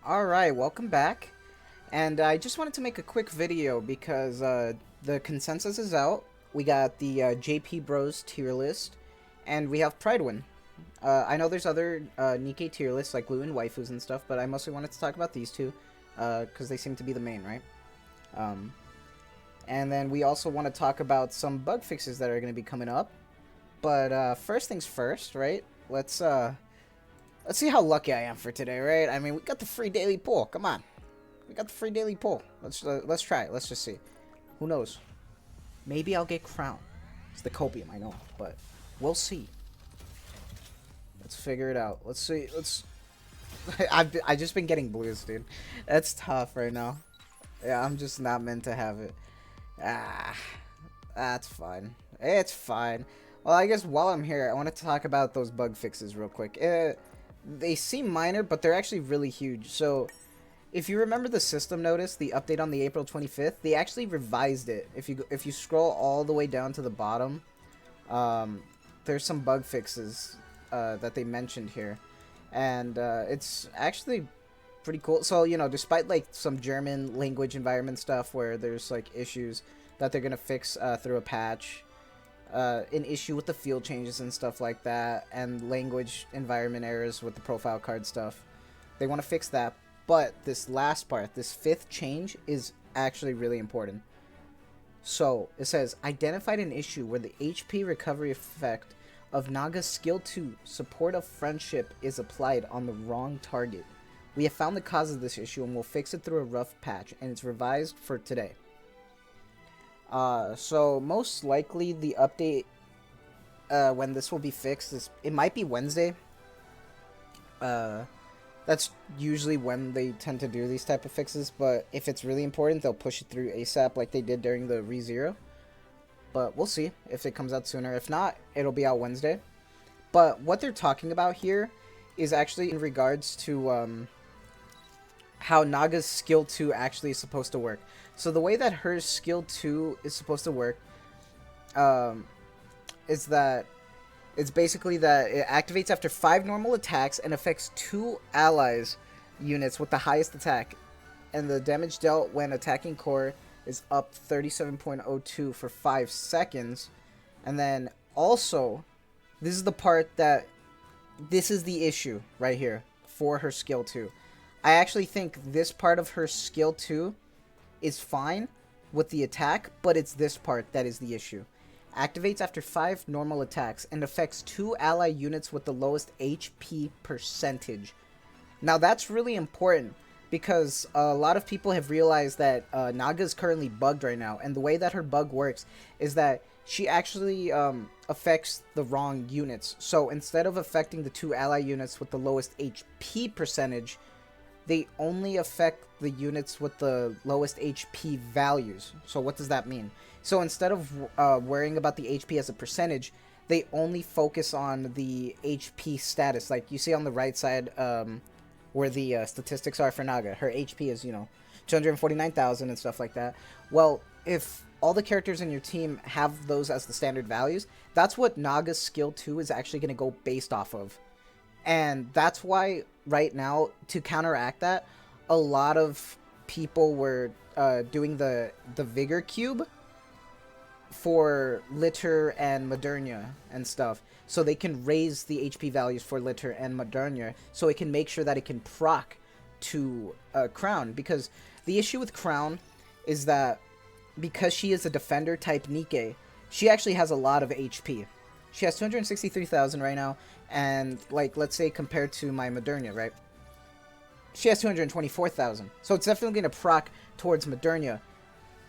Alright, welcome back. And I just wanted to make a quick video because the consensus is out. We got the JP Bros tier list, and we have Pridewin. I know there's other Nikke tier lists like Blue and Waifus and stuff, but I mostly wanted to talk about these two because they seem to be the main, right? And then we also want to talk about some bug fixes that are going to be coming up. But first things first, right? Let's see how lucky I am for today, right? I mean, we got the free daily pool. Come on. We got the free daily pool. Let's try it. Let's just see. Who knows? Maybe I'll get crown. It's the copium, I know, but we'll see. Let's figure it out. Let's see. I just been getting blues, dude. That's tough right now. Yeah, I'm just not meant to have it. That's fine. It's fine. Well, I guess while I'm here, I want to talk about those bug fixes real quick. They seem minor, but they're actually really huge. So, if you remember the system notice, the update on the April 25th, they actually revised it. If you scroll all the way down to the bottom, there's some bug fixes that they mentioned here, and it's actually pretty cool. So, you know, despite like some German language environment stuff where there's like issues that they're gonna fix through a patch, an issue with the field changes and stuff like that, and language environment errors with the profile card stuff. They want to fix that, but this last part, this fifth change, is actually really important. So, it says, identified an issue where the HP recovery effect of Naga's skill 2, support of friendship, is applied on the wrong target. We have found the cause of this issue and will fix it through a rough patch, and it's revised for today. So most likely the update when this will be fixed is, it might be Wednesday. That's usually when they tend to do these type of fixes, but if it's really important, they'll push it through ASAP like they did during the ReZero. But we'll see if it comes out sooner. If not, it'll be out Wednesday. But what they're talking about here is actually in regards to how Naga's skill 2 actually is supposed to work. So the way that her skill 2 is supposed to work is that it's basically that it activates after 5 normal attacks and affects 2 allies units with the highest attack. And the damage dealt when attacking core is up 37.02 for 5 seconds. And then also, this is the part that, this is the issue right here for her skill 2. I actually think this part of her skill 2 is fine with the attack, but it's this part that is the issue. Activates after 5 normal attacks and affects 2 ally units with the lowest HP percentage. Now that's really important because a lot of people have realized that Naga is currently bugged right now, and the way that her bug works is that she actually affects the wrong units. So instead of affecting the 2 ally units with the lowest HP percentage, they only affect the units with the lowest HP values. So what does that mean? So instead of worrying about the HP as a percentage, they only focus on the HP status. Like you see on the right side where the statistics are for Naga. Her HP is, you know, 249,000 and stuff like that. Well, if all the characters in your team have those as the standard values, that's what Naga's skill 2 is actually going to go based off of. And that's why right now, to counteract that, a lot of people were doing the Vigor Cube for Litter and Modernia and stuff. So they can raise the HP values for Litter and Modernia, so it can make sure that it can proc to Crown. Because the issue with Crown is that because she is a defender type Nikke, she actually has a lot of HP. She has 263,000 right now, and like let's say compared to my Modernia, right? She has 224,000. So it's definitely going to proc towards Modernia,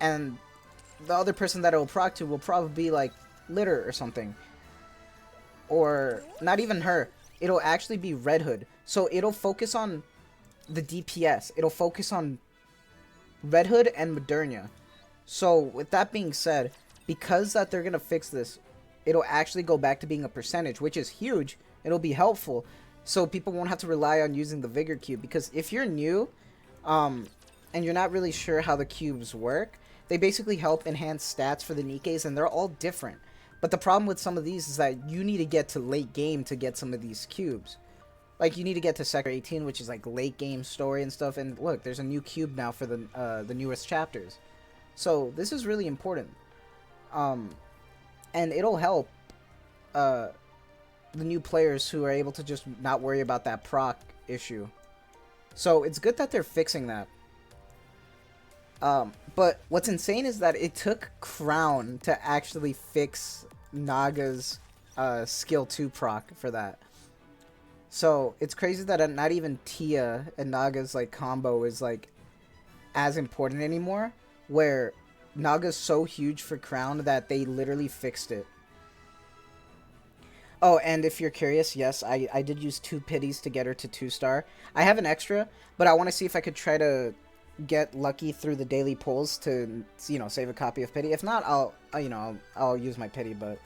and the other person that it will proc to will probably be like Litter or something. Or not even her. It'll actually be Red Hood. So it'll focus on the DPS. It'll focus on Red Hood and Modernia. So with that being said, because that they're going to fix this, it'll actually go back to being a percentage, which is huge. It'll be helpful, so people won't have to rely on using the Vigor Cube. Because if you're new, and you're not really sure how the cubes work, they basically help enhance stats for the Nikkes, and they're all different. But the problem with some of these is that you need to get to late game to get some of these cubes. Like, you need to get to Sector 18, which is like late game story and stuff. And look, there's a new cube now for the newest chapters. So this is really important. And it'll help the new players who are able to just not worry about that proc issue. So it's good that they're fixing that. But what's insane is that it took Crown to actually fix Naga's skill 2 proc for that. So it's crazy that not even Tia and Naga's like combo is like as important anymore, where Naga's so huge for Crown that they literally fixed it. Oh, and if you're curious, yes, I did use 2 pities to get her to 2-star. I have an extra, but I want to see if I could try to get lucky through the daily pulls to, you know, save a copy of pity. If not, I'll use my pity, but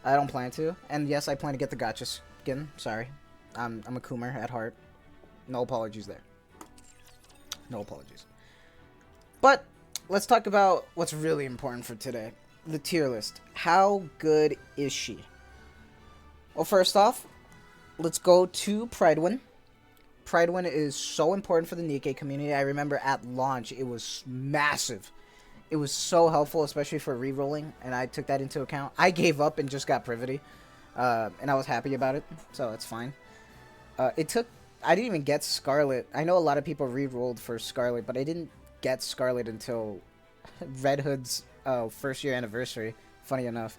I don't plan to. And yes, I plan to get the gotcha skin. Sorry. I'm a Coomer at heart. No apologies there. No apologies. But let's talk about what's really important for today. The tier list. How good is she? Well, first off, let's go to Pridewin. Pridewin is so important for the Nikke community. I remember at launch, it was massive. It was so helpful, especially for re-rolling, and I took that into account. I gave up and just got Privity, and I was happy about it, so it's fine. I didn't even get Scarlet. I know a lot of people re-rolled for Scarlet, but I didn't get Scarlet until Red Hood's first year anniversary, funny enough.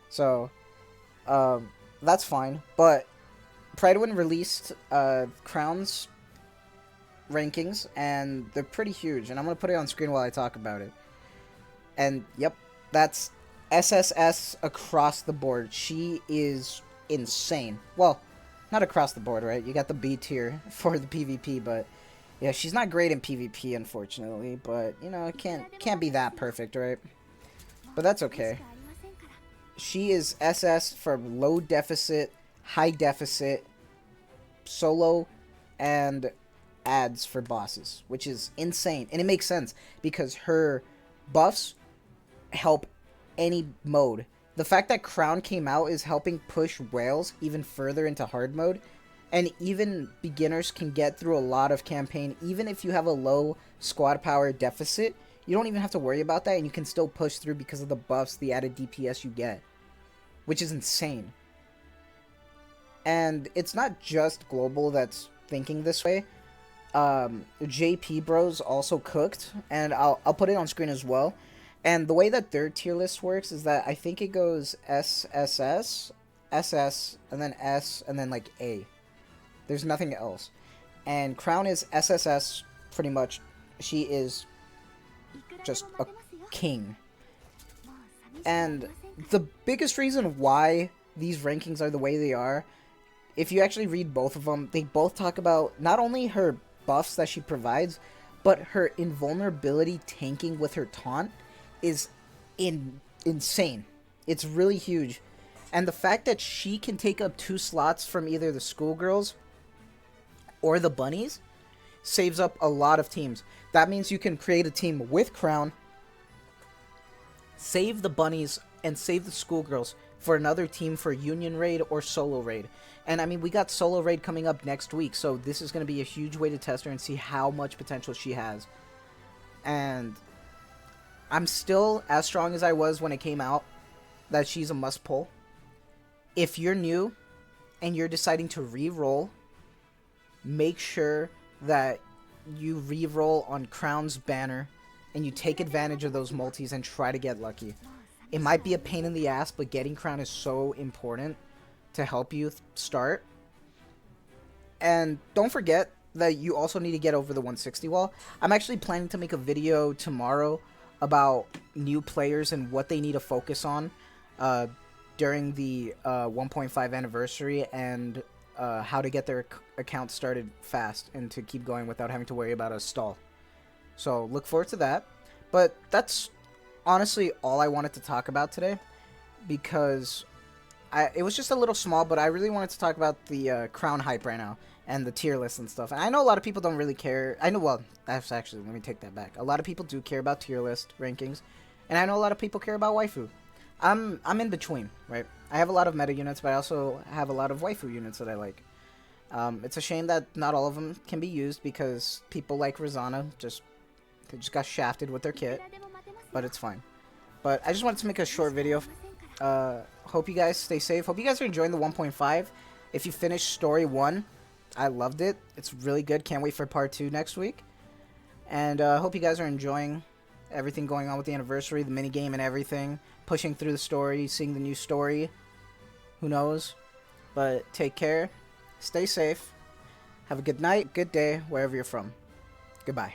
So, that's fine, but Pridewin released Crown's rankings, and they're pretty huge, and I'm going to put it on screen while I talk about it. And, yep, that's SSS across the board. She is insane. Well, not across the board, right? You got the B tier for the PvP, but yeah, she's not great in PvP, unfortunately, but, you know, it can't be that perfect, right? But that's okay. She is SS for low deficit, high deficit, solo, and ads for bosses, which is insane. And it makes sense because her buffs help any mode. The fact that Crown came out is helping push Whales even further into hard mode, and even beginners can get through a lot of campaign. Even if you have a low squad power deficit, you don't even have to worry about that, and you can still push through because of the buffs, the added DPS you get, which is insane. And it's not just Global that's thinking this way. JP Bros also cooked, and I'll put it on screen as well. And the way that their tier list works is that I think it goes SSS, SS, and then S, and then like A. There's nothing else. And Crown is SSS, pretty much. She is just a king. And the biggest reason why these rankings are the way they are, if you actually read both of them, they both talk about not only her buffs that she provides, but her invulnerability tanking with her taunt is insane. It's really huge. And the fact that she can take up 2 slots from either the schoolgirls or the bunnies saves up a lot of teams. That means you can create a team with Crown, save the bunnies, and save the schoolgirls for another team for Union Raid or Solo Raid. And I mean, we got Solo Raid coming up next week, so this is going to be a huge way to test her and see how much potential she has. And I'm still as strong as I was when it came out that she's a must pull. If you're new and you're deciding to re-roll, make sure that you re-roll on Crown's banner and you take advantage of those multis and try to get lucky. It might be a pain in the ass, but getting Crown is so important to help you start. And don't forget that you also need to get over the 160 wall. I'm actually planning to make a video tomorrow about new players and what they need to focus on during the 1.5 anniversary, and how to get their account started fast and to keep going without having to worry about a stall. So look forward to that. But that's honestly all I wanted to talk about today, because it was just a little small, but I really wanted to talk about the Crown hype right now and the tier list and stuff. And I know a lot of people don't really care. I know, well, that's actually, let me take that back. A lot of people do care about tier list rankings, and I know a lot of people care about waifu. I'm in between, right? I have a lot of meta units, but I also have a lot of waifu units that I like. It's a shame that not all of them can be used because people like Rosanna they just got shafted with their kit, but it's fine. But I just wanted to make a short video. Hope you guys stay safe. Hope you guys are enjoying the 1.5. If you finished story 1, I loved it. It's really good. Can't wait for part 2 next week. And hope you guys are enjoying everything going on with the anniversary, the minigame and everything. Pushing through the story, seeing the new story. Who knows? But take care. Stay safe. Have a good night, good day, wherever you're from. Goodbye.